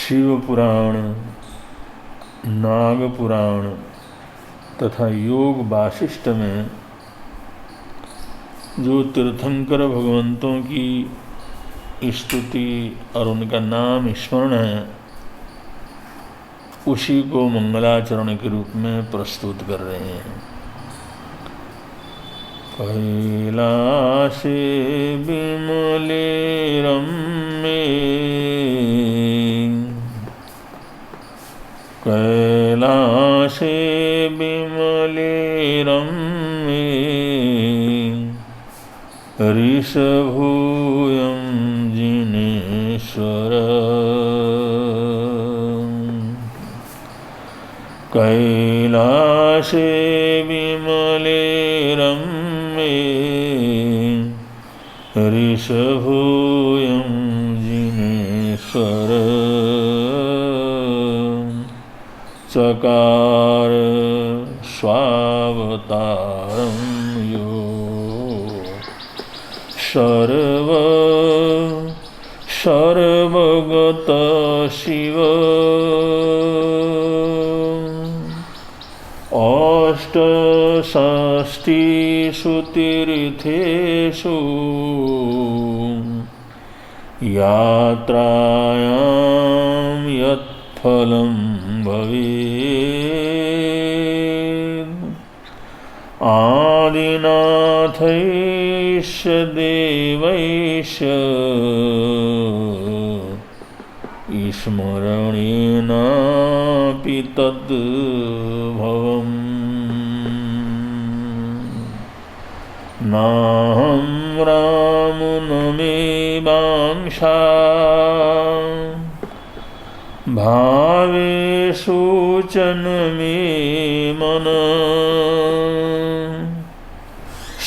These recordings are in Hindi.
शिव पुराण, नाग पुराण तथा योग वासिष्ठ में जो तीर्थंकर भगवंतों की स्तुति और उनका नाम स्मरण है, उसी को मंगलाचरण के रूप में प्रस्तुत कर रहे हैं। कैलासे विमले रम्ये, कैलासे विमले रम्ये, ऋषभूयं जिनेश्वर, कैलासे विमले रम्ये, ऋषभूयं जिनेश्वर, चकार स्वावतारं यो सर्वगत शिव, अष्टषष्टिषु तीर्थेषु यात्रायां यत्फलं भवेत्, आदिनाथैश्च देवैश्च स्मरणेनापि तद्भवम्। नाहं रामो न मे वाञ्छा, भावेषु च न मे मनः,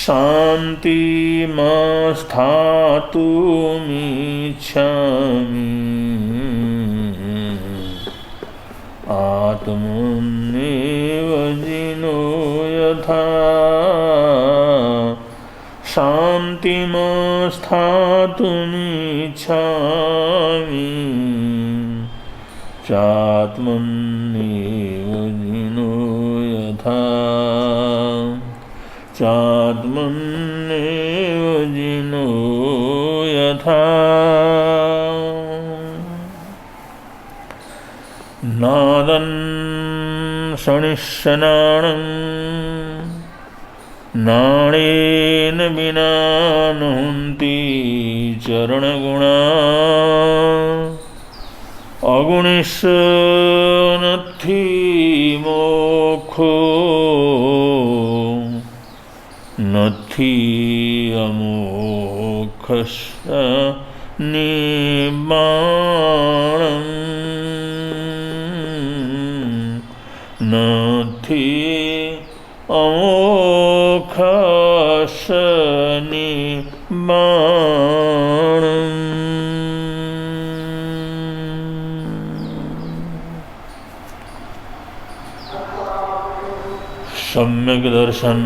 शान्तिमास्थातुमिच्छामि, आत्मन्नेव जिनो यथा, शान्तिमास्थातुमिच्छामि, चात्मन्नेव जिनो यथा, चात्मन्नेव जिनो यथा। नादं शनिशनानं नाणेन विना नहुन्ति चरणगुणा, अगुणिष्नत्थि मोक्षो, नत्थि अमोक्षस्य निब्बाणम्, नत्थि अमोक्षस्य निब्बाणम्। सम्यक दर्शन,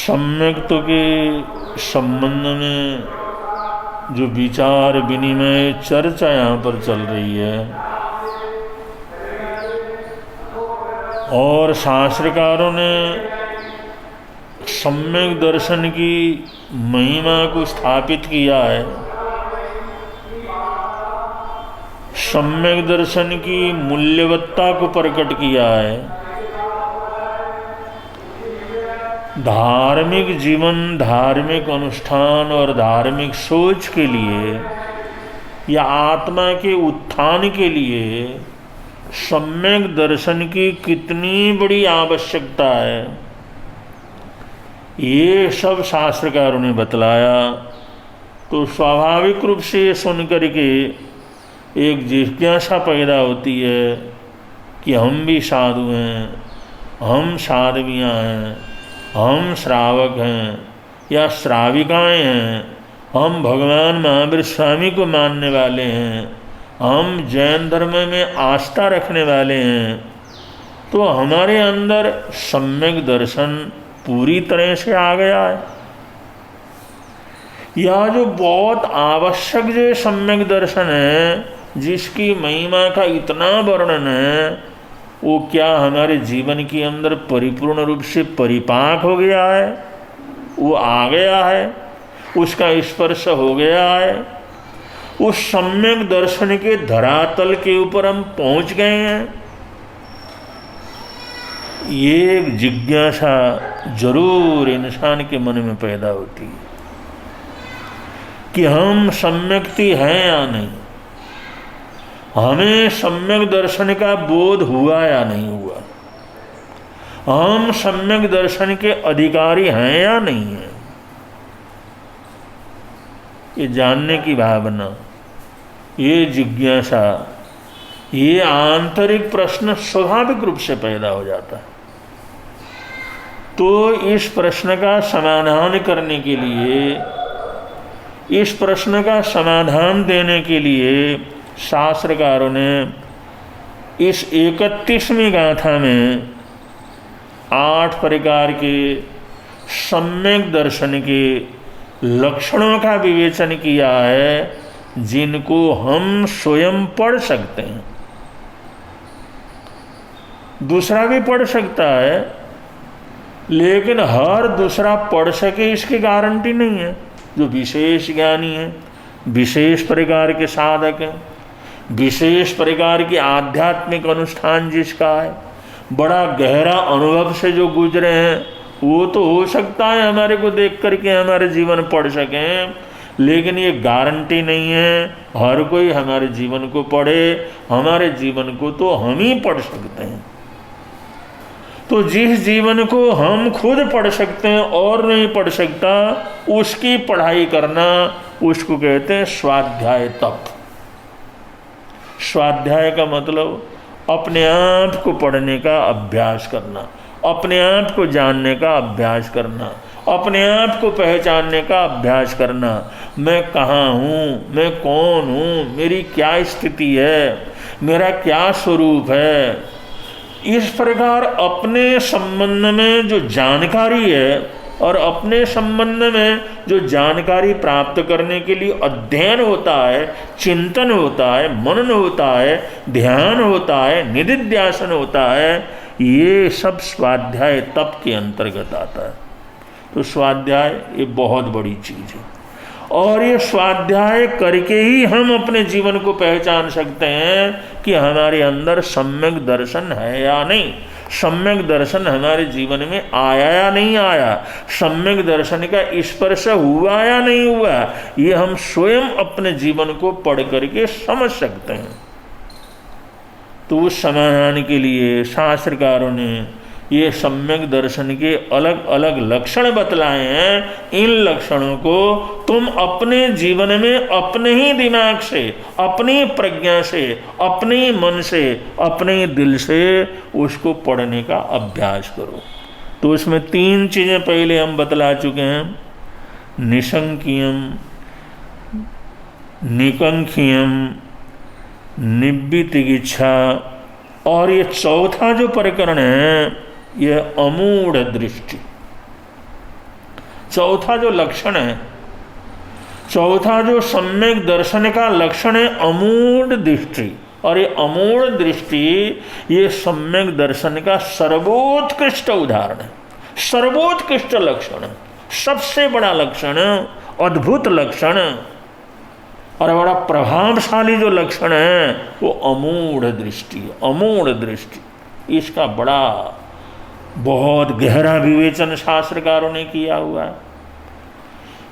सम्यक के संबंध में जो विचार विनिमय चर्चा यहाँ पर चल रही है, और शास्त्रकारों ने सम्यक दर्शन की महिमा को स्थापित किया है, सम्यक दर्शन की मूल्यवत्ता को प्रकट किया है। धार्मिक जीवन, धार्मिक अनुष्ठान और धार्मिक सोच के लिए या आत्मा के उत्थान के लिए सम्यक दर्शन की कितनी बड़ी आवश्यकता है, ये सब शास्त्रकारों ने बतलाया। तो स्वाभाविक रूप से ये सुनकर के एक जिज्ञासा पैदा होती है कि हम भी साधु हैं, हम साध्वियाँ हैं, हम श्रावक हैं या श्राविकाएँ हैं, हम भगवान महावीर स्वामी को मानने वाले हैं, हम जैन धर्म में आस्था रखने वाले हैं, तो हमारे अंदर सम्यक दर्शन पूरी तरह से आ गया है। यह जो बहुत आवश्यक जो सम्यक दर्शन है, जिसकी महिमा का इतना वर्णन है, वो क्या हमारे जीवन के अंदर परिपूर्ण रूप से परिपाक हो गया है? वो आ गया है, उसका स्पर्श हो गया है, उस सम्यक दर्शन के धरातल के ऊपर हम पहुंच गए हैं? ये एक जिज्ञासा जरूर इंसान के मन में पैदा होती है कि हम सम्यक्ति हैं या नहीं, हमें सम्यक दर्शन का बोध हुआ या नहीं हुआ, हम सम्यक दर्शन के अधिकारी हैं या नहीं हैं। ये जानने की भावना, ये जिज्ञासा, ये आंतरिक प्रश्न स्वाभाविक रूप से पैदा हो जाता है। तो इस प्रश्न का समाधान करने के लिए, इस प्रश्न का समाधान देने के लिए शास्त्रकारों ने इस 31वीं गाथा में 8 प्रकार के सम्यक दर्शन के लक्षणों का विवेचन किया है, जिनको हम स्वयं पढ़ सकते हैं। दूसरा भी पढ़ सकता है, लेकिन हर दूसरा पढ़ सके इसकी गारंटी नहीं है। जो विशेष ज्ञानी है, विशेष प्रकार के साधक हैं, विशेष प्रकार के आध्यात्मिक अनुष्ठान जिसका है, बड़ा गहरा अनुभव से जो गुजरे हैं, वो तो हो सकता है हमारे को देख करके हमारे जीवन पढ़ सकें, लेकिन ये गारंटी नहीं है हर कोई हमारे जीवन को पढ़े। हमारे जीवन को तो हम ही पढ़ सकते हैं। तो जिस जीवन को हम खुद पढ़ सकते हैं और नहीं पढ़ सकता, उसकी पढ़ाई करना, उसको कहते हैं स्वाध्याय तप। स्वाध्याय का मतलब अपने आप को पढ़ने का अभ्यास करना, अपने आप को जानने का अभ्यास करना, अपने आप को पहचानने का अभ्यास करना। मैं कहाँ हूँ, मैं कौन हूँ, मेरी क्या स्थिति है, मेरा क्या स्वरूप है। इस प्रकार अपने संबंध में जो जानकारी है और अपने संबंध में जो जानकारी प्राप्त करने के लिए अध्ययन होता है, चिंतन होता है, मनन होता है, ध्यान होता है, निधिध्यासन होता है, ये सब स्वाध्याय तप के अंतर्गत आता है। तो स्वाध्याय ये बहुत बड़ी चीज़ है, और ये स्वाध्याय करके ही हम अपने जीवन को पहचान सकते हैं कि हमारे अंदर सम्यक दर्शन है या नहीं, सम्यक दर्शन हमारे जीवन में आया या नहीं आया, सम्यक दर्शन का स्पर्श हुआ या नहीं हुआ। ये हम स्वयं अपने जीवन को पढ़ करके समझ सकते हैं। तो उस समाधान के लिए शास्त्रकारों ने ये सम्यक दर्शन के अलग अलग लक्षण बतलाए हैं। इन लक्षणों को तुम अपने जीवन में अपने ही दिमाग से, अपनी प्रज्ञा से, अपने मन से, अपने दिल से उसको पढ़ने का अभ्यास करो। तो उसमें 3 चीज़ें पहले हम बतला चुके हैं, निशंकियम, निकंखियम, निब्बितिगिच्छा, और ये चौथा जो प्रकरण है यह अमूढ़ दृष्टि। चौथा जो लक्षण है, चौथा जो सम्यक दर्शन का लक्षण है, अमूढ़ दृष्टि। और ये अमूढ़ दृष्टि ये सम्यक दर्शन का सर्वोत्कृष्ट उदाहरण है, सर्वोत्कृष्ट लक्षण है, सबसे बड़ा लक्षण, अद्भुत लक्षण और बड़ा प्रभावशाली जो लक्षण है वो अमूढ़ दृष्टि है। अमूढ़ दृष्टि, इसका बड़ा बहुत गहरा विवेचन शास्त्रकारों ने किया हुआ है,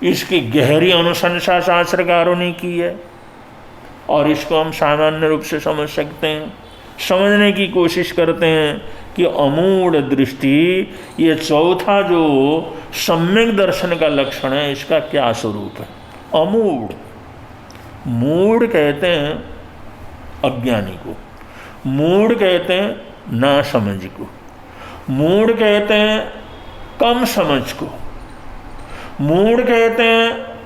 इसकी गहरी अनुशंसा शास्त्रकारों ने की है, और इसको हम सामान्य रूप से समझ सकते हैं, समझने की कोशिश करते हैं कि अमूढ़ दृष्टि ये चौथा जो सम्यक दर्शन का लक्षण है, इसका क्या स्वरूप है। अमूढ़, मूढ़ कहते हैं अज्ञानी को, मूढ़ कहते हैं ना समझ को, मूढ़ कहते हैं कम समझ को, मूढ़ कहते हैं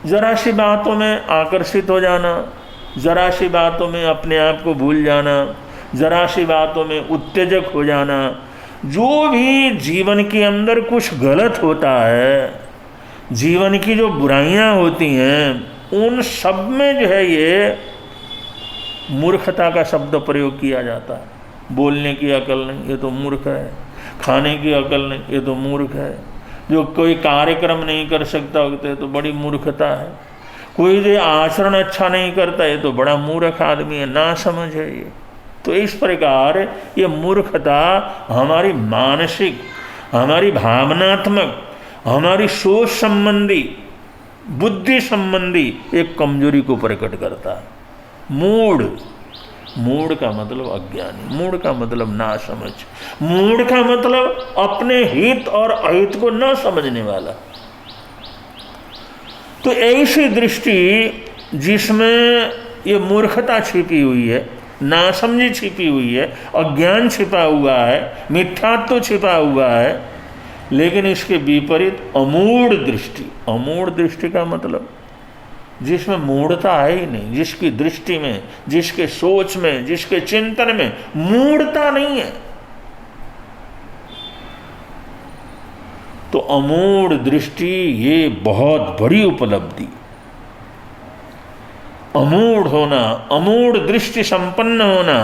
जरा सी बातों में आकर्षित हो जाना, जरा सी बातों में अपने आप को भूल जाना, जरा सी बातों में उत्तेजक हो जाना। जो भी जीवन के अंदर कुछ गलत होता है, जीवन की जो बुराइयां होती हैं उन सब में जो है ये मूर्खता का शब्द प्रयोग किया जाता है। बोलने की अकल नहीं, ये तो मूर्ख है। खाने की अकल नहीं, ये तो मूर्ख है। जो कोई कार्यक्रम नहीं कर सकता होते तो बड़ी मूर्खता है। कोई जो आचरण अच्छा नहीं करता ये तो बड़ा मूर्ख आदमी है, ना समझ है ये। तो इस प्रकार ये मूर्खता हमारी मानसिक, हमारी भावनात्मक, हमारी सोच संबंधी, बुद्धि संबंधी एक कमजोरी को प्रकट करता है। मूढ़, मूढ़ का मतलब अज्ञानी, मूढ़ का मतलब ना समझ, मूढ़ का मतलब अपने हित और अहित को न समझने वाला। तो ऐसी दृष्टि जिसमें ये मूर्खता छिपी हुई है, नासमझी छिपी हुई है, अज्ञान छिपा हुआ है, मिथ्यात्व छिपा हुआ है, लेकिन इसके विपरीत अमूढ़ दृष्टि। अमूढ़ दृष्टि का मतलब जिसमें मूढ़ता है ही नहीं, जिसकी दृष्टि में, जिसके सोच में, जिसके चिंतन में मूढ़ता नहीं है। तो अमूढ़ दृष्टि ये बहुत बड़ी उपलब्धि। अमूढ़ होना, अमूढ़ दृष्टि संपन्न होना,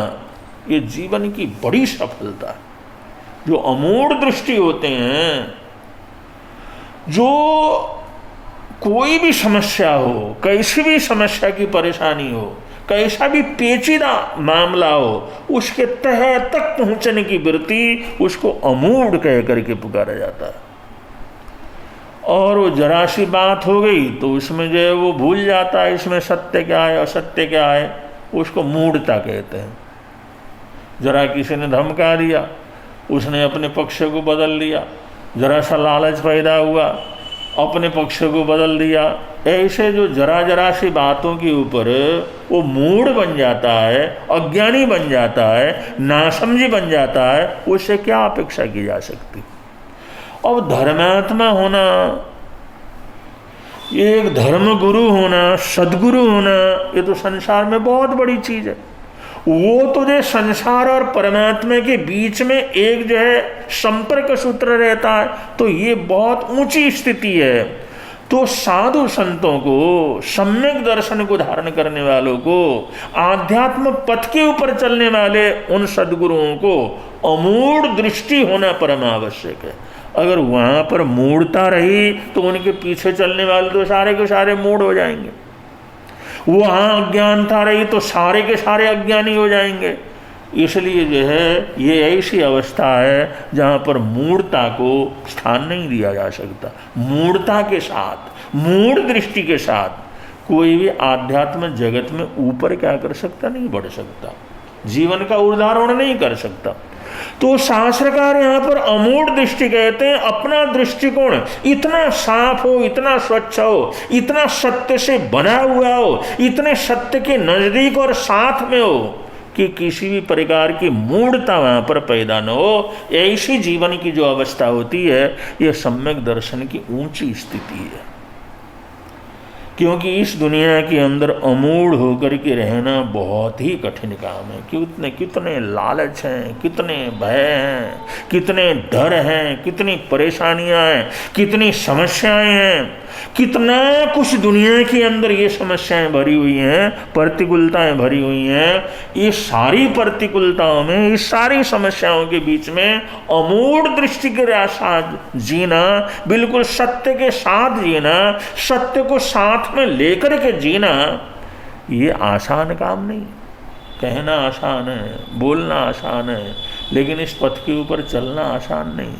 ये जीवन की बड़ी सफलता है। जो अमूढ़ दृष्टि होते हैं, जो कोई भी समस्या हो, कैसी भी समस्या की परेशानी हो, कैसा भी पेचीदा मामला हो, उसके तह तक पहुंचने की वृत्ति, उसको अमूढ़ कह करके पुकारा जाता है। और वो जरा सी बात हो गई तो उसमें जो है वो भूल जाता है इसमें सत्य क्या है असत्य क्या है, उसको मूढ़ता कहते हैं। जरा किसी ने धमका दिया, उसने अपने पक्ष को बदल लिया, जरा सा लालच पैदा हुआ, अपने पक्ष को बदल दिया। ऐसे जो जरा जरा सी बातों के ऊपर वो मूढ़ बन जाता है, अज्ञानी बन जाता है, नासमझी बन जाता है, उससे क्या अपेक्षा की जा सकती। अब धर्मात्मा होना, एक धर्म गुरु होना, सदगुरु होना, ये तो संसार में बहुत बड़ी चीज है। वो तो जो संसार और परमात्मा के बीच में एक जो है संपर्क सूत्र रहता है, तो ये बहुत ऊंची स्थिति है। तो साधु संतों को, सम्यक दर्शन को धारण करने वालों को, आध्यात्म पथ के ऊपर चलने वाले उन सदगुरुओं को अमूढ़ दृष्टि होना परम आवश्यक है। अगर वहां पर मूढ़ता रही तो उनके पीछे चलने वाले तो सारे के सारे मूढ़ हो जाएंगे। वहां अज्ञानता रही तो सारे के सारे अज्ञानी हो जाएंगे। इसलिए जो है ये ऐसी अवस्था है जहाँ पर मूढ़ता को स्थान नहीं दिया जा सकता। मूढ़ता के साथ, मूढ़ दृष्टि के साथ कोई भी आध्यात्म जगत में ऊपर क्या कर सकता, नहीं बढ़ सकता, जीवन का उदाहरण नहीं कर सकता। तो शास्त्रकार यहाँ पर अमूढ़ दृष्टि कहते हैं। अपना दृष्टिकोण इतना साफ हो, इतना स्वच्छ हो, इतना सत्य से बना हुआ हो, इतने सत्य के नजदीक और साथ में हो कि किसी भी प्रकार की मूढ़ता वहाँ पर पैदा न हो। ऐसी जीवन की जो अवस्था होती है, यह सम्यक दर्शन की ऊंची स्थिति है। क्योंकि इस दुनिया के अंदर अमूढ़ होकर के रहना बहुत ही कठिन काम है। कितने लालच हैं, कितने भय हैं, कितने डर हैं, कितनी परेशानियां हैं, कितनी समस्याएं हैं, कितना कुछ दुनिया के अंदर ये समस्याएं भरी हुई हैं, प्रतिकूलताएं भरी हुई हैं। ये सारी प्रतिकूलताओं में, इस सारी समस्याओं के बीच में अमूढ़ दृष्टि के साथ जीना, बिल्कुल सत्य के साथ जीना, सत्य को साथ में लेकर के जीना, ये आसान काम नहीं। कहना आसान है, बोलना आसान है, लेकिन इस पथ के ऊपर चलना आसान नहीं।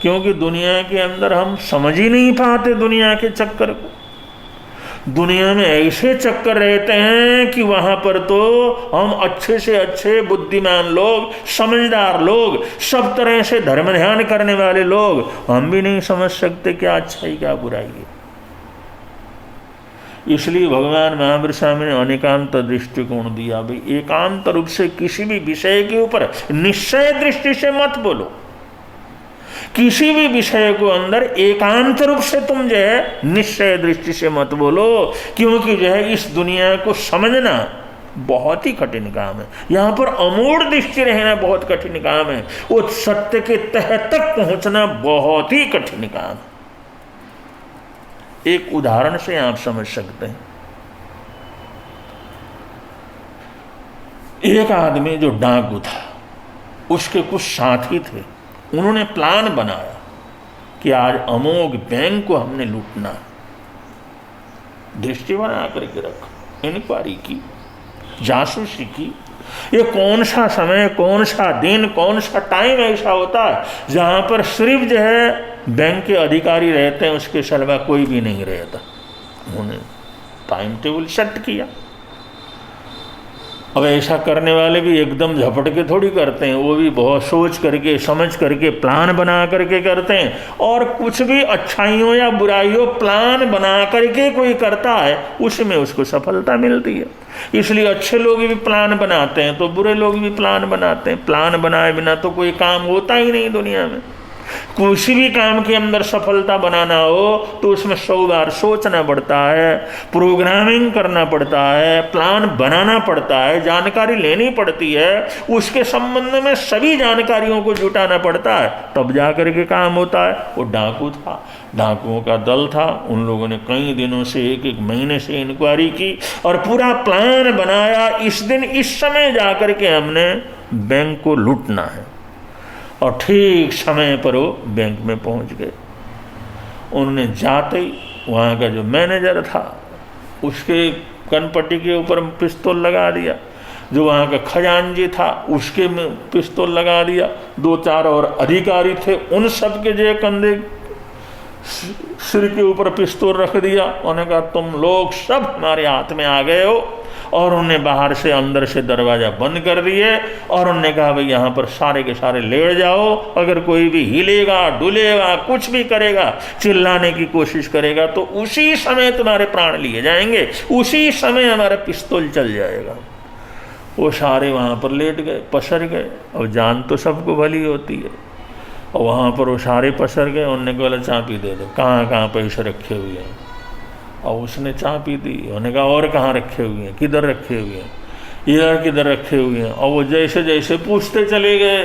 क्योंकि दुनिया के अंदर हम समझ ही नहीं पाते दुनिया के चक्कर को। दुनिया में ऐसे चक्कर रहते हैं कि वहां पर तो हम अच्छे से अच्छे बुद्धिमान लोग, समझदार लोग, सब तरह से धर्म ध्यान करने वाले लोग, हम भी नहीं समझ सकते क्या अच्छाई क्या बुराई है। इसलिए भगवान महावीर स्वामी ने अनेकांत दृष्टिकोण दिया। भाई एकांत रूप से किसी भी विषय के ऊपर निश्चय दृष्टि से मत बोलो। किसी भी विषय को अंदर एकांत रूप से तुम जो है निश्चय दृष्टि से मत बोलो, क्योंकि जो है इस दुनिया को समझना बहुत ही कठिन काम है। यहाँ पर अमूढ़ दृष्टि रहना बहुत कठिन काम है। वो सत्य के तह तक पहुंचना बहुत ही कठिन काम है। एक उदाहरण से आप समझ सकते हैं। एक आदमी जो डाकू था, उसके कुछ साथी थे, उन्होंने प्लान बनाया कि आज अमोघ बैंक को हमने लूटना है। दृष्टि बना करके रखा, इंक्वायरी की, जासूसी की। ये कौन सा समय, कौन सा दिन, कौन सा टाइम ऐसा होता है जहां पर सिर्फ जो है बैंक के अधिकारी रहते हैं, उसके सिवा कोई भी नहीं रहता। उन्होंने टाइम टेबल सेट किया। अब ऐसा करने वाले भी एकदम झपट के थोड़ी करते हैं, वो भी बहुत सोच करके, समझ करके, प्लान बना करके करते हैं। और कुछ भी अच्छाइयों या बुराइयों प्लान बना करके कोई करता है, उसमें उसको सफलता मिलती है। इसलिए अच्छे लोग भी प्लान बनाते हैं तो बुरे लोग भी प्लान बनाते हैं। प्लान बनाए बिना तो कोई काम होता ही नहीं दुनिया में। किसी भी काम के अंदर सफलता बनाना हो तो उसमें 100 बार सोचना पड़ता है, प्रोग्रामिंग करना पड़ता है, प्लान बनाना पड़ता है, जानकारी लेनी पड़ती है, उसके संबंध में सभी जानकारियों को जुटाना पड़ता है, तब जा करके काम होता है। वो डाकू था, डाकुओं का दल था। उन लोगों ने कई दिनों से, एक महीने से इंक्वायरी की और पूरा प्लान बनाया, इस दिन इस समय जा करके हमने बैंक को लूटना है। और ठीक समय पर वो बैंक में पहुंच गए। उन्होंने जाते ही वहाँ का जो मैनेजर था, उसके कनपट्टी के ऊपर पिस्तौल लगा दिया। जो वहाँ का खजांची था, उसके में पिस्तौल लगा दिया। 2-4 और अधिकारी थे, उन सब के जो कंधे सिर के ऊपर पिस्तौल रख दिया। उन्होंने कहा तुम लोग सब हमारे हाथ में आ गए हो। और उन्होंने बाहर से अंदर से दरवाज़ा बंद कर दिए और उन्होंने कहा भाई यहाँ पर सारे के सारे लेट जाओ। अगर कोई भी हिलेगा, डुलेगा, कुछ भी करेगा, चिल्लाने की कोशिश करेगा तो उसी समय तुम्हारे प्राण लिए जाएंगे, उसी समय हमारा पिस्तौल चल जाएगा। वो सारे वहाँ पर लेट गए, पसर गए। और जान तो सबको भली होती है। और वहाँ पर वो सारे पसर गए। उन्होंने बोला चाबी दे दो, कहाँ कहाँ पैसे रखे हुए हैं। और उसने चाबी दी। उन्होंने कहा और कहाँ रखे हुए हैं, किधर रखे हुए हैं, इधर किधर रखे हुए हैं। और वो जैसे जैसे पूछते चले गए,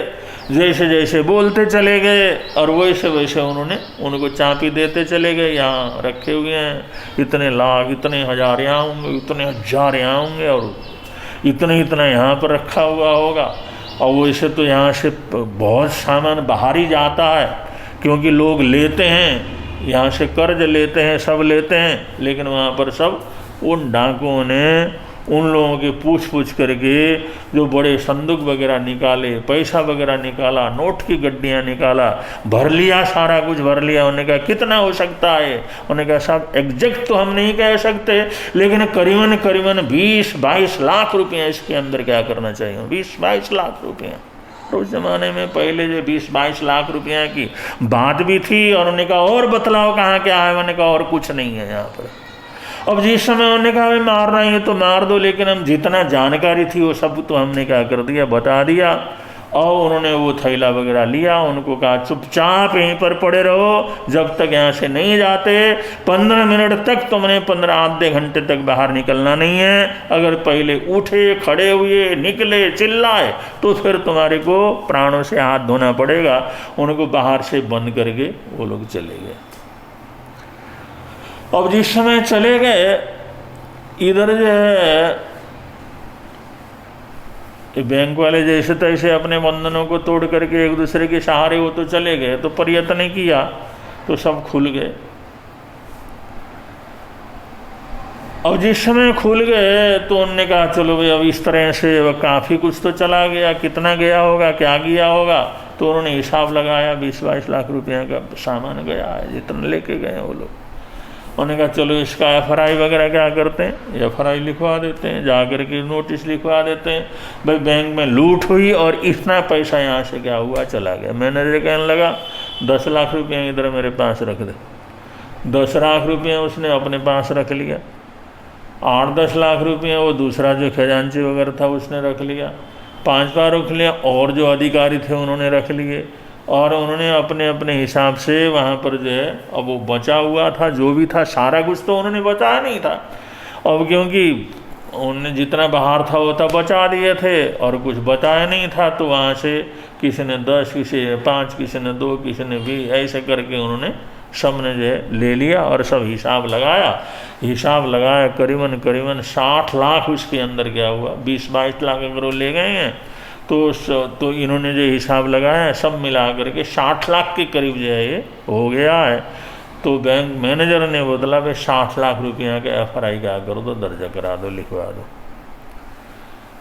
जैसे जैसे बोलते चले गए, और वैसे वैसे उन्होंने उनको चाबी देते चले गए। यहाँ रखे हुए हैं, इतने लाख, इतने हज़ार यहाँ होंगे, इतने हज़ार यहाँ होंगे, और इतना इतना यहाँ पर रखा हुआ होगा। और वैसे तो यहाँ से बहुत सामान बाहर ही जाता है, क्योंकि लोग लेते हैं, यहाँ से कर्ज लेते हैं, सब लेते हैं। लेकिन वहाँ पर सब उन डाकुओं ने उन लोगों की पूछ करके जो बड़े संदूक वगैरह निकाले, पैसा वगैरह निकाला, नोट की गड्डियाँ निकाला, भर लिया, सारा कुछ भर लिया। उन्होंने कहा कितना हो सकता है। उन्होंने कहा साहब एग्जैक्ट तो हम नहीं कह सकते, लेकिन करीबन करीबन 20-22 लाख रुपये इसके अंदर क्या करना चाहिए। 20-22 लाख रुपये। तो उस ज़माने में पहले जो 20-22 लाख रुपया की बात भी थी। और उन्होंने कहा और बतलाओ कहाँ क्या है। मैंने कहा और कुछ नहीं है यहाँ पर। अब जिस समय उन्होंने कहा भाई मारना ही है तो मार दो, लेकिन हम जितना जानकारी थी वो सब तो हमने क्या कर दिया, बता दिया। और उन्होंने वो थैला वगैरह लिया, उनको कहा चुपचाप यहीं पर पड़े रहो जब तक यहाँ से नहीं जाते। 15 मिनट तक तुमने 15 आधे घंटे तक बाहर निकलना नहीं है। अगर पहले उठे, खड़े हुए, निकले, चिल्लाए तो फिर तुम्हारे को प्राणों से हाथ धोना पड़ेगा। उनको बाहर से बंद करके वो लोग चले गए। अब जिस समय चले गए, इधर जो है बैंक वाले जैसे तैसे अपने बंधनों को तोड़ करके एक दूसरे के सहारे वो तो चले गए। तो प्रयत्न किया तो सब खुल गए। और जिस समय खुल गए तो उन्होंने कहा चलो भाई अब इस तरह से अब काफ़ी कुछ तो चला गया, कितना गया होगा, क्या गया होगा। तो उन्होंने हिसाब लगाया, 20-22 लाख रुपये का सामान गया है, जितना लेके गए वो लोग। उन्होंने कहा चलो इसका FRI वगैरह क्या करते हैं, FRI लिखवा देते हैं, जा कर के नोटिस लिखवा देते हैं भाई बैंक में लूट हुई और इतना पैसा यहाँ से क्या हुआ, चला गया। मैनेजर कहने लगा 10 लाख रुपये इधर मेरे पास रख दे। 10 लाख रुपये उसने अपने पास रख लिया। 8-10 लाख रुपये वो दूसरा जो खजांची वगैरह था उसने रख लिया। 5 बार रख लिया। और जो अधिकारी थे उन्होंने रख लिए। और उन्होंने अपने अपने हिसाब से वहाँ पर जो है, अब वो बचा हुआ था जो भी था, सारा कुछ तो उन्होंने बचाया नहीं था। अब क्योंकि उन्होंने जितना बाहर था वो तो बचा दिए थे और कुछ बताया नहीं था, तो वहाँ से किसी ने 10, किसी ने 5, किसी ने 2, किसी ने 20, ऐसे करके उन्होंने सब ने जो ले लिया और सब हिसाब लगाया करीबन 60 लाख उसके अंदर क्या हुआ। 20-22 लाख अगर वो ले गए हैं तो इन्होंने जो हिसाब लगाया सब मिला करके 60 लाख के करीब जो है ये हो गया है। तो बैंक मैनेजर ने बोला भाई 60 लाख रुपया का FRI क्या करो तो दर्ज करा दो, लिखवा दो।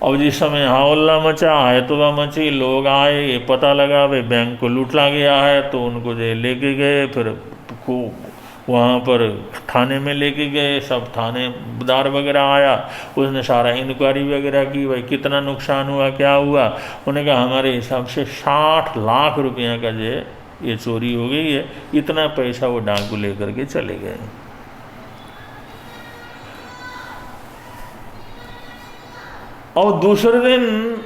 और जिस समय हल्ला मचा है तो वह मची, लोग आए, ये पता लगा भाई बैंक को लूटा गया है, तो उनको जो लेके गए, फिर वहाँ पर थाने में लेके गए, सब थानेदार वगैरह आया, उसने सारा इंक्वायरी वगैरह की, भाई कितना नुकसान हुआ, क्या हुआ। उन्होंने कहा हमारे हिसाब से 60 लाख रुपया का जो ये चोरी हो गई है, इतना पैसा वो डाकू लेकर के चले गए। और दूसरे दिन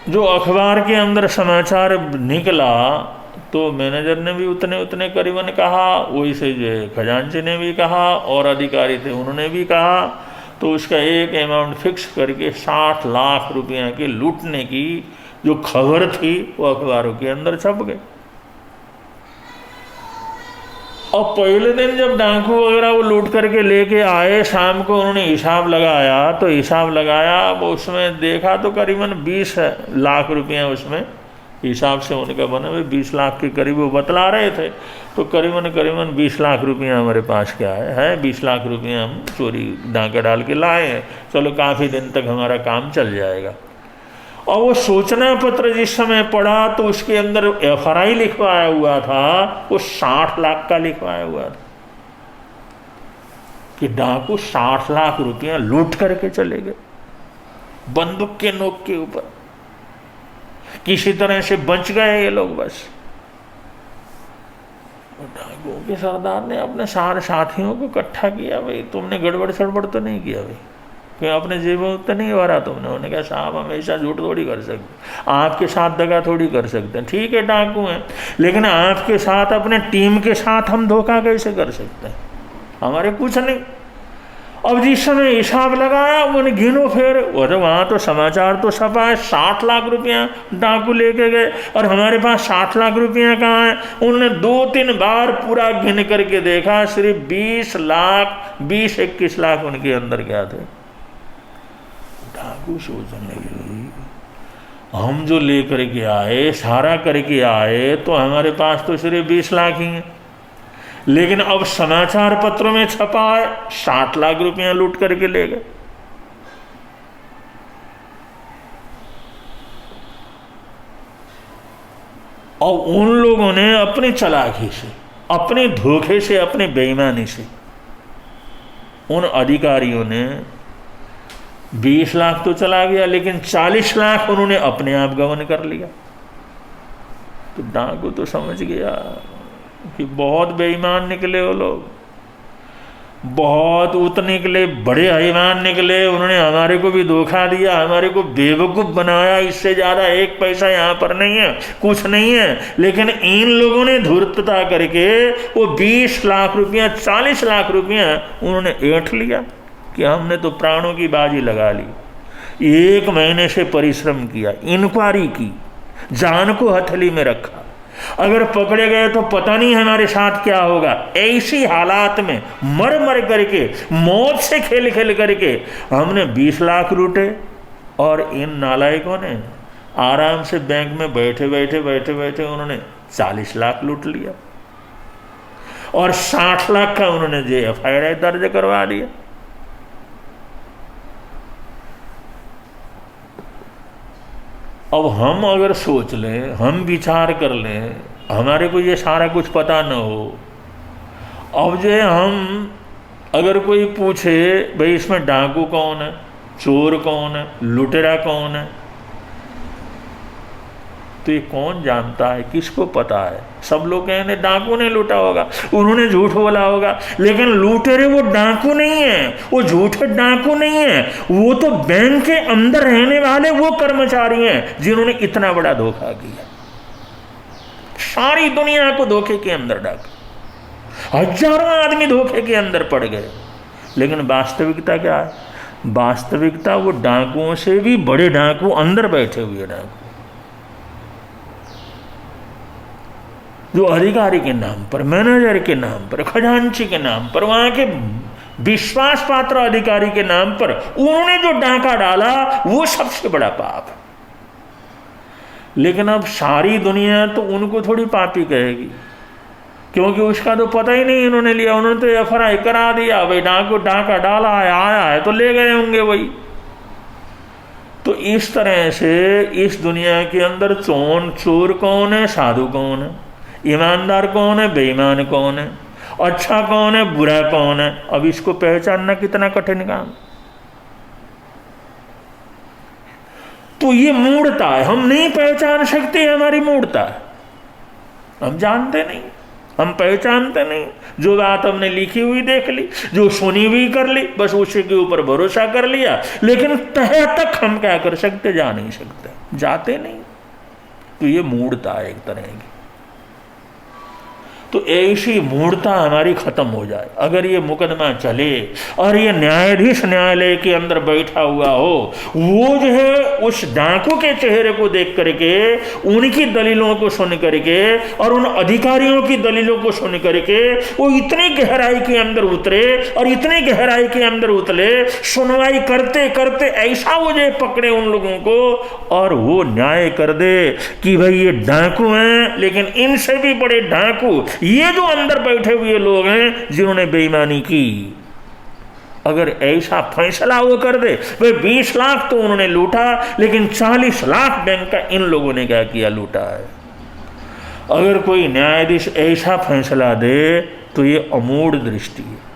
जो अखबार के अंदर समाचार निकला तो मैनेजर ने भी उतने करीबन कहा, वही से जो खजांची ने भी कहा और अधिकारी थे उन्होंने भी कहा। तो उसका एक अमाउंट फिक्स करके 60 लाख रुपया के लूटने की जो खबर थी वो अखबारों के अंदर छप गई। और पहले दिन जब डाकू वगैरह वो लूट करके लेके आए, शाम को उन्होंने हिसाब लगाया, तो हिसाब लगाया वो उसमें देखा तो करीबन 20 लाख रुपया उसमें हिसाब से उनका बना। भाई 20 लाख के करीब वो बतला रहे थे, तो करीबन 20 लाख रुपया हमारे पास क्या है 20 लाख रुपया हम चोरी डाका डाल के लाए हैं, चलो काफ़ी दिन तक हमारा काम चल जाएगा। और वो सूचना पत्र जिस समय पढ़ा तो उसके अंदर FRI लिखवाया हुआ था, वो 60 लाख का लिखवाया हुआ था कि डाकू 60 लाख रुपया लूट करके चले गए बंदूक के नोक के ऊपर। किसी तरह से बच गए ये लोग बस। डाकुओं के सरदार ने अपने सारे साथियों को इकट्ठा किया, भाई तुमने गड़बड़ सड़बड़ तो नहीं किया भाई, कि अपने जेबों तो नहीं भरा तुमने। उन्होंने कहा साहब हमेशा झूठ थोड़ी कर सकते, आपके साथ दगा थोड़ी कर सकते हैं, ठीक है डाकू हैं, लेकिन आपके साथ अपने टीम के साथ हम धोखा कैसे कर सकते हैं, हमारे कुछ नहीं। अब जिस समय हिसाब लगाया उन्होंने गिनो, फिर वहाँ तो समाचार तो छपा है 60 लाख रुपया डाकू लेके गए और हमारे पास 60 लाख रुपया कहाँ है। उन्होंने 2-3 बार पूरा गिन करके देखा, सिर्फ 20-21 लाख उनके अंदर क्या थे। डाकू सोचने लगे हम जो लेकर के आए सारा करके आए तो हमारे पास तो सिर्फ 20 लाख ही हैं, लेकिन अब समाचार पत्रों में छपा है 60 लाख रुपया लूट करके ले गए। और उन लोगों ने अपनी चालाकी से, अपने धोखे से, अपने बेईमानी से उन अधिकारियों ने 20 लाख तो चला गया, लेकिन 40 लाख उन्होंने अपने आप गबन कर लिया। तो डाकू तो समझ गया कि बहुत बेईमान निकले वो लोग, बहुत उतने निकले, बड़े बेईमान निकले। उन्होंने हमारे को भी धोखा दिया, हमारे को बेवकूफ़ बनाया, इससे ज़्यादा एक पैसा यहाँ पर नहीं है, कुछ नहीं है। लेकिन इन लोगों ने धूर्तता करके वो 20 लाख रुपया 40 लाख रुपया उन्होंने ऐंठ लिया कि हमने तो प्राणों की बाजी लगा ली। 1 महीने से परिश्रम किया, इंक्वायरी की, जान को हथेली में रखा, अगर पकड़े गए तो पता नहीं हमारे साथ क्या होगा। ऐसी हालात में मर मर करके, मौत से खेल खेल करके हमने 20 लाख लूटे और इन नालायकों ने आराम से बैंक में बैठे बैठे उन्होंने 40 लाख लूट लिया और 60 लाख का उन्होंने FIR दर्ज करवा दिया। अब हम अगर सोच लें, हम विचार कर लें, हमारे को ये सारा कुछ पता न हो, अब जो हम अगर कोई पूछे भाई इसमें डाकू कौन है, चोर कौन है, लुटेरा कौन है, तो ये कौन जानता है, किसको पता है। सब लोग कहेंगे डाकू ने लूटा होगा, उन्होंने झूठ बोला होगा, लेकिन लुटेरे वो डाकू नहीं है, वो झूठे डाकू नहीं है, वो तो बैंक के अंदर रहने वाले वो कर्मचारी हैं जिन्होंने इतना बड़ा धोखा किया, सारी दुनिया को धोखे के अंदर डाका, हजारों आदमी धोखे के अंदर पड़ गए। लेकिन वास्तविकता क्या है, वास्तविकता वो डाकुओं से भी बड़े डाकू अंदर बैठे हुए डाकू। जो अधिकारी के नाम पर, मैनेजर के नाम पर, खजांची के नाम पर, वहां के विश्वास पात्र अधिकारी के नाम पर उन्होंने जो डांका डाला वो सबसे बड़ा पाप है। लेकिन अब सारी दुनिया तो उनको थोड़ी पापी कहेगी, क्योंकि उसका तो पता ही नहीं इन्होंने लिया। उन्होंने तो एफआईआर करा दिया, भाई डांका डाला है, आया है तो ले गए होंगे वही। तो इस तरह से इस दुनिया के अंदर चोर कौन है, साधु कौन है, ईमानदार कौन है, बेईमान कौन है, अच्छा कौन है, बुरा कौन है, अब इसको पहचानना कितना कठिन काम। तो ये मूढ़ता है, हम नहीं पहचान सकते, हमारी मूढ़ता है। हम जानते नहीं, हम पहचानते नहीं। जो बात हमने लिखी हुई देख ली, जो सुनी हुई कर ली, बस उसी के ऊपर भरोसा कर लिया। लेकिन तह तक हम क्या कर सकते, जा नहीं सकते, जाते नहीं। तो ये मूढ़ता है एक तरह की। तो ऐसी मूढ़ता हमारी खत्म हो जाए। अगर ये मुकदमा चले और ये न्यायाधीश न्यायालय के अंदर बैठा हुआ हो, वो जो है उस डाकू के चेहरे को देख करके, उनकी दलीलों को सुन करके और उन अधिकारियों की दलीलों को सुन करके वो इतनी गहराई के अंदर उतरे और इतनी गहराई के अंदर उतरे, सुनवाई करते करते ऐसा वो जो पकड़े उन लोगों को और वो न्याय कर दे कि भाई ये डाकू हैं, लेकिन इनसे भी बड़े डाकू ये जो अंदर बैठे हुए लोग हैं जिन्होंने बेईमानी की। अगर ऐसा फैसला वो कर दे, भाई 20 लाख तो उन्होंने लूटा, लेकिन 40 लाख बैंक का इन लोगों ने क्या किया, लूटा है। अगर कोई न्यायाधीश ऐसा फैसला दे तो ये अमूढ़ दृष्टि है।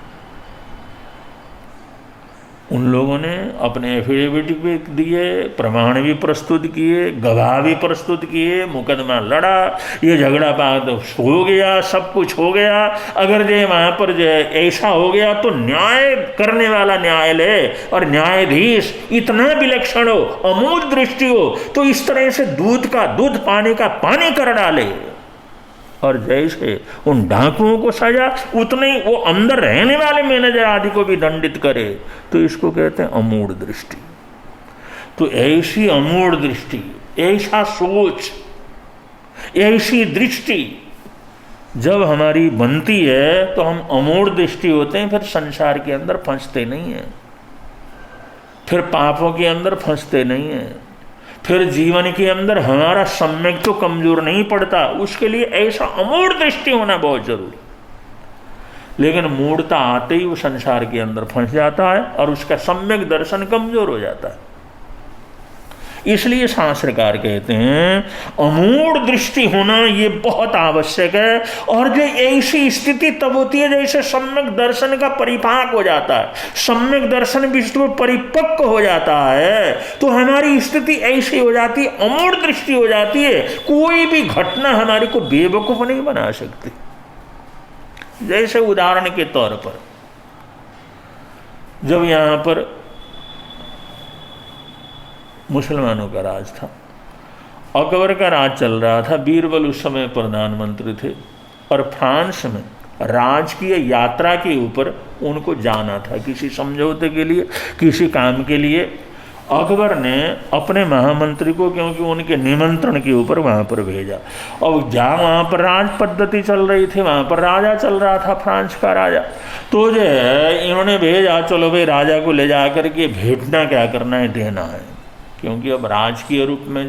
उन लोगों ने अपने एफिडेविट भी दिए, प्रमाण भी प्रस्तुत किए, गवाह भी प्रस्तुत किए, मुकदमा लड़ा, ये झगड़ा बात हो गया, सब कुछ हो गया। अगर जो वहाँ पर जो ऐसा हो गया तो न्याय करने वाला न्यायालय और न्यायाधीश इतना विलक्षण हो, अमूढ़ दृष्टि हो, तो इस तरह से दूध का दूध, पानी का पानी कर डाले। और जैसे उन डाकुओं को सजा, उतने ही वो अंदर रहने वाले मैनेजर आदि को भी दंडित करे, तो इसको कहते हैं अमूढ़ दृष्टि। तो ऐसी अमूढ़ दृष्टि, ऐसा सोच, ऐसी दृष्टि जब हमारी बनती है तो हम अमूढ़ दृष्टि होते हैं, फिर संसार के अंदर फंसते नहीं हैं, फिर पापों के अंदर फंसते नहीं हैं, फिर जीवन के अंदर हमारा सम्यक तो कमजोर नहीं पड़ता। उसके लिए ऐसा अमूढ़ दृष्टि होना बहुत जरूरी। लेकिन मूढ़ता आते ही वो संसार के अंदर फंस जाता है और उसका सम्यक दर्शन कमजोर हो जाता है। इसलिए शास्त्रकार कहते हैं अमूढ़ दृष्टि होना ये बहुत आवश्यक है। और जो ऐसी स्थिति तब होती है जैसे सम्यक दर्शन का परिपाक हो जाता है, सम्यक दर्शन विष्णु परिपक्व हो जाता है, तो हमारी स्थिति ऐसी हो जाती है, अमूढ़ दृष्टि हो जाती है। कोई भी घटना हमारे को बेवकूफ नहीं बना सकती। जैसे उदाहरण के तौर पर जब यहां पर मुसलमानों का राज था, अकबर का राज चल रहा था, बीरबल उस समय प्रधानमंत्री थे और फ्रांस में राजकीय यात्रा के ऊपर उनको जाना था किसी समझौते के लिए, किसी काम के लिए। अकबर ने अपने महामंत्री को, क्योंकि उनके निमंत्रण के ऊपर वहाँ पर भेजा। और जहाँ वहाँ पर राज पद्धति चल रही थी, वहाँ पर राजा चल रहा था, फ्रांस का राजा। तो जो है इन्होंने भेजा, चलो भाई राजा को ले जा करके भेंटना क्या करना है, देना है। क्योंकि अब राजकीय रूप में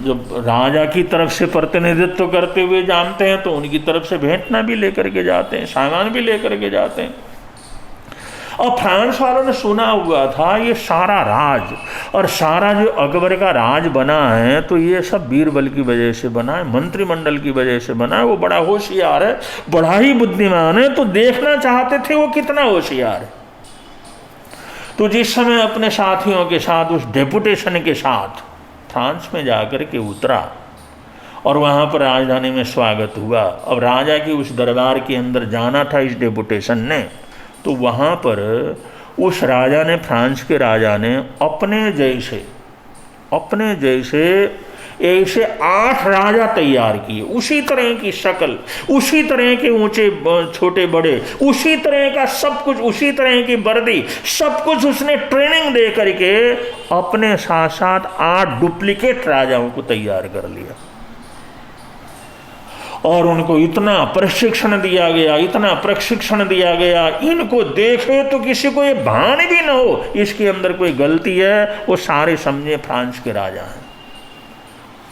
जब राजा की तरफ से प्रतिनिधित्व करते हुए जानते हैं तो उनकी तरफ से भेंटना भी लेकर के जाते हैं, सामान भी लेकर के जाते हैं। और फ्रांस वालों ने सुना हुआ था ये सारा राज और सारा जो अकबर का राज बना है तो ये सब बीरबल की वजह से बना है, मंत्रिमंडल की वजह से बना है। वो बड़ा होशियार है, बड़ा ही बुद्धिमान है। तो देखना चाहते थे वो कितना होशियार है। तो जिस समय अपने साथियों के साथ उस डेपुटेशन के साथ फ्रांस में जाकर के उतरा और वहाँ पर राजधानी में स्वागत हुआ, अब राजा की उस दरबार के अंदर जाना था इस डेपुटेशन ने, तो वहाँ पर उस राजा ने, फ्रांस के राजा ने अपने जैसे ऐसे 8 राजा तैयार किए, उसी तरह की शक्ल, उसी तरह के ऊंचे छोटे बड़े, उसी तरह का सब कुछ, उसी तरह की वर्दी, सब कुछ उसने ट्रेनिंग दे करके अपने साथ साथ 8 डुप्लीकेट राजाओं को तैयार कर लिया। और उनको इतना प्रशिक्षण दिया गया, इतना प्रशिक्षण दिया गया, इनको देखे तो किसी को ये भान भी ना हो इसके अंदर कोई गलती है, वो सारे समझे फ्रांस के राजा हैं।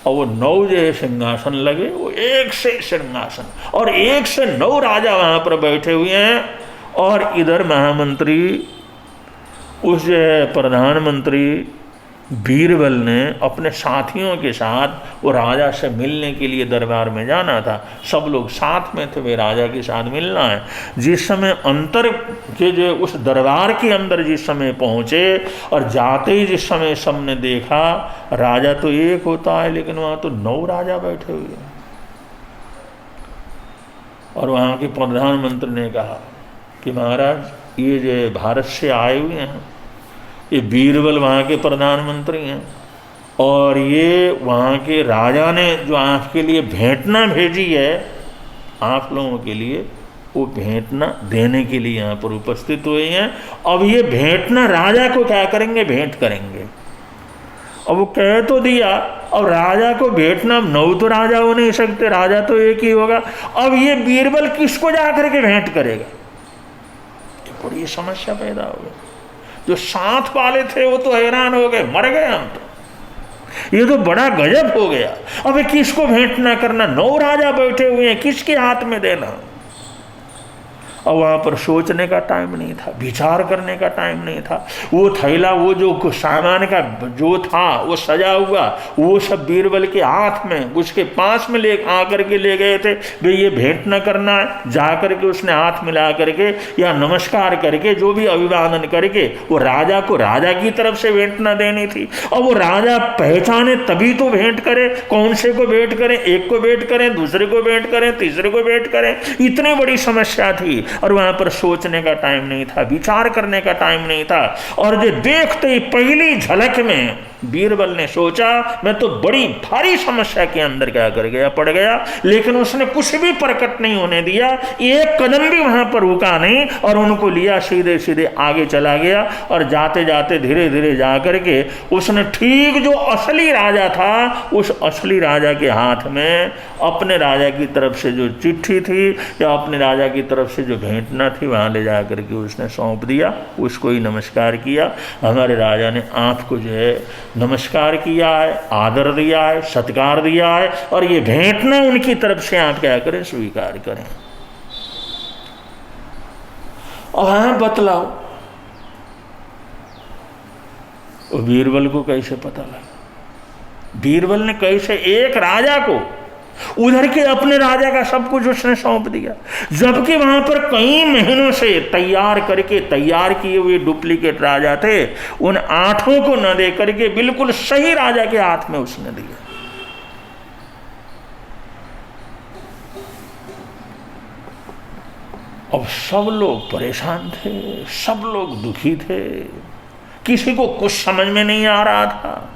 और वो 9 जो सिंहासन लगे, वो एक से सिंहासन और 1 से 9 राजा वहाँ पर बैठे हुए हैं। और इधर महामंत्री उस प्रधानमंत्री बीरबल ने अपने साथियों के साथ वो राजा से मिलने के लिए दरबार में जाना था। सब लोग साथ में थे, वे राजा के साथ मिलना है। जिस समय अंतर के जो उस दरबार के अंदर जिस समय पहुँचे और जाते ही जिस समय सबने देखा, राजा तो एक होता है लेकिन वहाँ तो 9 राजा बैठे हुए हैं। और वहाँ के प्रधानमंत्री ने कहा कि महाराज ये जो भारत से आए हुए हैं, ये बीरबल वहाँ के प्रधानमंत्री हैं और ये वहाँ के राजा ने जो आपके लिए भेंटना भेजी है आप लोगों के लिए, वो भेंटना देने के लिए यहाँ पर उपस्थित हुए हैं। अब ये भेंटना राजा को क्या करेंगे? भेंट करेंगे। अब वो कह तो दिया, अब राजा को भेंटना 9 तो राजा हो नहीं सकते, राजा तो एक ही होगा। अब ये बीरबल किसको जा करके भेंट करेगा? बड़ी समस्या पैदा हो गई। जो साथ वाले थे वो तो हैरान हो गए, मर गए हम तो, ये तो बड़ा गजब हो गया। अब किसको भेंट ना करना, 9 राजा बैठे हुए हैं, किसके हाथ में देना? और वहाँ पर सोचने का टाइम नहीं था, विचार करने का टाइम नहीं था। वो थैला, वो जो सामान का जो था वो सजा हुआ, वो सब बीरबल के हाथ में, उसके पास में ले आकर के ले गए थे। भाई ये भेंट न करना है। जा करके उसने हाथ मिला करके या नमस्कार करके जो भी अभिवादन करके वो राजा को राजा की तरफ से भेंट न देनी थी। और वो राजा पहचाने तभी तो भेंट करे। कौन से को भेंट करें? एक को भेंट करें, दूसरे को भेंट करें, तीसरे को भेंट करें। इतनी बड़ी समस्या थी और वहां पर सोचने का टाइम नहीं था, विचार करने का टाइम नहीं था। और जो देखते ही पहली झलक में बीरबल ने सोचा मैं तो बड़ी भारी समस्या के अंदर क्या कर गया, पड़ गया। लेकिन उसने कुछ भी प्रकट नहीं होने दिया, एक कदम भी वहां पर रुका नहीं और उनको लिया सीधे सीधे आगे चला गया। और जाते जाते धीरे धीरे जा करके उसने ठीक जो असली राजा था उस असली राजा के हाथ में अपने राजा की तरफ से जो चिट्ठी थी या अपने राजा की तरफ से जो भेंटना थी वहां ले जा करके उसने सौंप दिया। उसको ही नमस्कार किया। हमारे राजा ने आपको जो है नमस्कार किया है, आदर दिया है, सत्कार दिया है और ये भेंटना उनकी तरफ से आप क्या करें? स्वीकार करें। और हाँ बतलाओ, बीरबल को कैसे पता लगा? बीरबल ने कैसे एक राजा को उधर के अपने राजा का सब कुछ उसने सौंप दिया, जबकि वहां पर कई महीनों से तैयार किए हुए डुप्लीकेट राजा थे। उन 8 को न दे करके बिल्कुल सही राजा के हाथ में उसने दिया। अब सब लोग परेशान थे, सब लोग दुखी थे, किसी को कुछ समझ में नहीं आ रहा था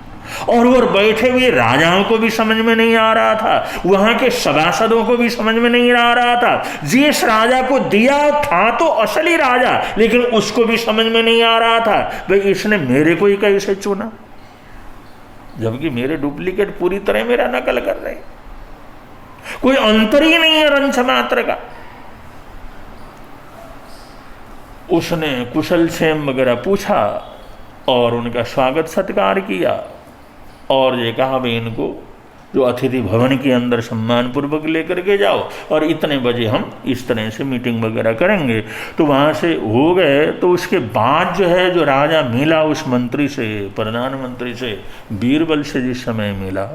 और वो बैठे हुए राजाओं को भी समझ में नहीं आ रहा था, वहां के सभासदों को भी समझ में नहीं आ रहा था। जिस राजा को दिया था तो असली राजा, लेकिन उसको भी समझ में नहीं आ रहा था भाई इसने मेरे को ही कैसे चुना, जबकि मेरे डुप्लीकेट पूरी तरह मेरा नकल कर रहे, कोई अंतर ही नहीं है रंच मात्र का। उसने कुशल क्षेम वगैरह पूछा और उनका स्वागत सत्कार किया और ये कहा भाई इनको जो अतिथि भवन के अंदर सम्मान पूर्वक लेकर के जाओ और इतने बजे हम इस तरह से मीटिंग वगैरह करेंगे। तो वहाँ से हो गए। तो उसके बाद जो है जो राजा मिला उस मंत्री से, प्रधानमंत्री से, बीरबल से जिस समय मिला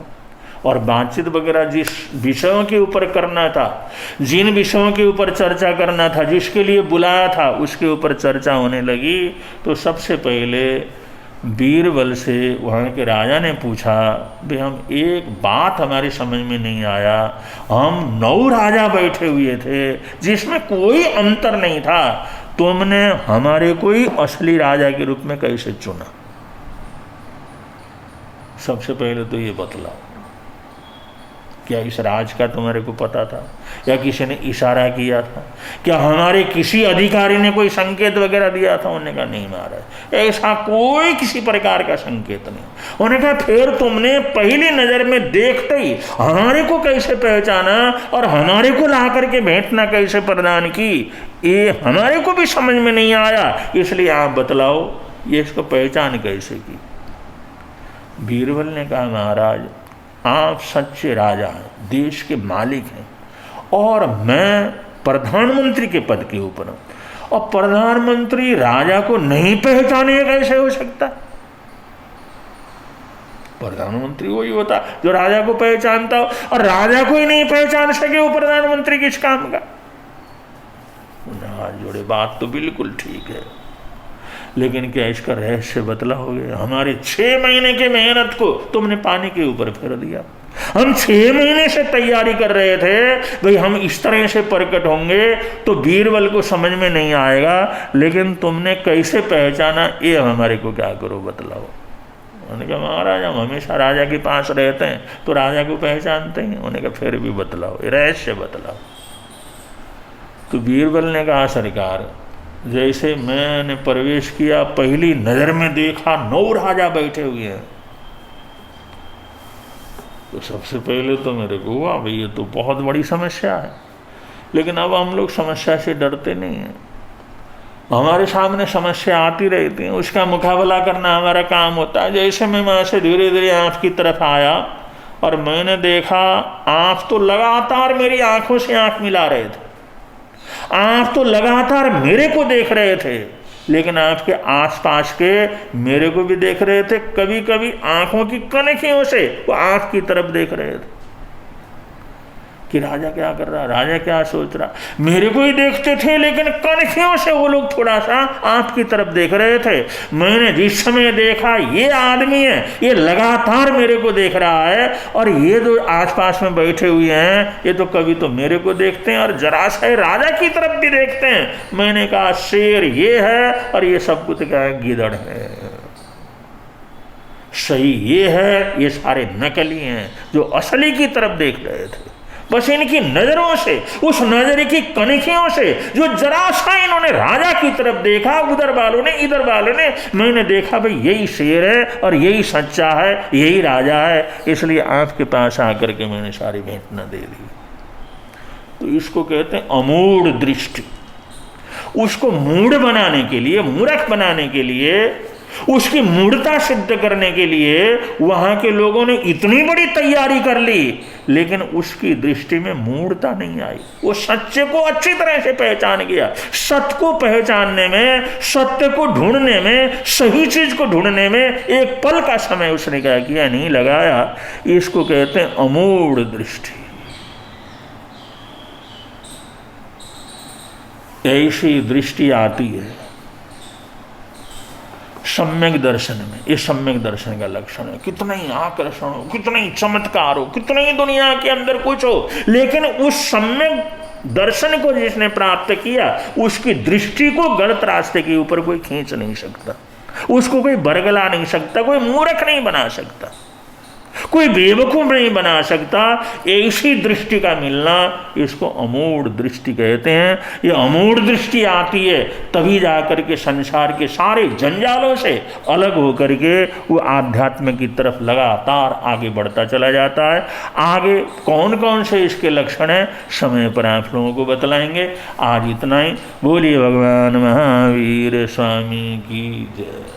और बातचीत वगैरह जिस विषयों के ऊपर करना था, जिन विषयों के ऊपर चर्चा करना था, जिसके लिए बुलाया था उसके ऊपर चर्चा होने लगी। तो सबसे पहले बीरबल से वहाँ के राजा ने पूछा भाई हम एक बात हमारी समझ में नहीं आया, हम 9 राजा बैठे हुए थे जिसमें कोई अंतर नहीं था, तुमने हमारे कोई असली राजा के रूप में कैसे चुना? सबसे पहले तो ये बतलाओ क्या इस राज का तुम्हारे को पता था, या किसी ने इशारा किया था, क्या हमारे किसी अधिकारी ने कोई संकेत वगैरह दिया था? उन्होंने कहा नहीं महाराज, ऐसा कोई किसी प्रकार का संकेत नहीं। उन्होंने कहा फिर तुमने पहली नजर में देखते ही हमारे को कैसे पहचाना और हमारे को ला करके भेंटना कैसे प्रदान की, ये हमारे को भी समझ में नहीं आया, इसलिए आप बतलाओ ये इसको पहचान कैसे की। बीरबल ने कहा महाराज आप सच्चे राजा हैं, देश के मालिक हैं, और मैं प्रधानमंत्री के पद के ऊपर हूं, और प्रधानमंत्री राजा को नहीं पहचाने कैसे हो सकता? प्रधानमंत्री वही होता जो राजा को पहचानता हो, और राजा को ही नहीं पहचान सके वो प्रधानमंत्री किस काम का? हाथ जोड़े, बात तो बिल्कुल ठीक है, लेकिन क्या इसका रहस्य बतलाओगे? हमारे 6 महीने के मेहनत को तुमने पानी के ऊपर फेर दिया। हम 6 महीने से तैयारी कर रहे थे भाई हम इस तरह से प्रकट होंगे तो बीरबल को समझ में नहीं आएगा, लेकिन तुमने कैसे पहचाना ये हमारे को क्या करो बतलाओ। उन्होंने कहा महाराज हम हमेशा राजा के पास रहते हैं तो राजा को पहचानते हैं। उन्होंने कहा फिर भी बतलाओ, रहस्य बतलाओ। तो बीरबल ने कहा सरकार जैसे मैंने प्रवेश किया पहली नजर में देखा 9 राजा बैठे हुए हैं, तो सबसे पहले तो मेरे को हुआ भाई ये तो बहुत बड़ी समस्या है, लेकिन अब हम लोग समस्या से डरते नहीं हैं। हमारे सामने समस्या आती रहती है, उसका मुकाबला करना हमारा काम होता है। जैसे मैं वहाँ से धीरे धीरे आपकी तरफ आया और मैंने देखा आप तो लगातार मेरी आंखों से आंख मिला रहे थे, आप तो लगातार मेरे को देख रहे थे, लेकिन आपके आसपास के मेरे को भी देख रहे थे, कभी कभी आंखों की कनखियों से वो आपकी तरफ देख रहे थे कि राजा क्या कर रहा, राजा क्या सोच रहा। मेरे को ही देखते थे लेकिन कनखियों से वो लोग थोड़ा सा आपकी तरफ देख रहे थे। मैंने जिस समय देखा ये आदमी है, ये लगातार मेरे को देख रहा है, और ये जो आसपास में बैठे हुए हैं ये तो कभी तो मेरे को देखते हैं और जरा सा राजा की तरफ भी देखते हैं। मैंने कहा शेर ये है और ये सब कुछ क्या है, गिदड़ है। सही ये है, ये सारे नकली हैं जो असली की तरफ देख रहे थे। बस इनकी नजरों से, उस नजर की कनखियों से जो जरा सा इन्होंने राजा की तरफ देखा, उधर वालों ने इधर वालों ने, मैंने देखा भाई यही शेर है और यही सच्चा है, यही राजा है, इसलिए आपके पास आकर के मैंने सारी भेंटना दे दी। तो इसको कहते हैं अमूढ़ दृष्टि। उसको मूढ़ बनाने के लिए, मूर्ख बनाने के लिए, उसकी मूढ़ता सिद्ध करने के लिए वहां के लोगों ने इतनी बड़ी तैयारी कर ली, लेकिन उसकी दृष्टि में मूढ़ता नहीं आई। वो सच्चे को अच्छी तरह से पहचान गया। सत्य को पहचानने में, सत्य को ढूंढने में, सही चीज को ढूंढने में एक पल का समय उसने क्या किया, नहीं लगाया। इसको कहते हैं अमूढ़ दृष्टि। ऐसी दृष्टि आती है सम्यक दर्शन में। ये सम्यक दर्शन का लक्षण है। कितना ही आकर्षण हो, कितना ही चमत्कार हो, कितना ही दुनिया के अंदर कुछ हो, लेकिन उस सम्यक दर्शन को जिसने प्राप्त किया उसकी दृष्टि को गलत रास्ते के ऊपर कोई खींच नहीं सकता, उसको कोई बरगला नहीं सकता, कोई मूर्ख नहीं बना सकता, कोई बेवकूफ नहीं बना सकता। ऐसी दृष्टि का मिलना इसको अमूढ़ दृष्टि कहते हैं। ये अमूढ़ दृष्टि आती है तभी जाकर के संसार के सारे जंजालों से अलग होकर के वो आध्यात्म की तरफ लगातार आगे बढ़ता चला जाता है। आगे कौन कौन से इसके लक्षण हैं समय पर आप लोगों को बतलाएंगे। आज इतना ही। बोलिए भगवान महावीर स्वामी की जय।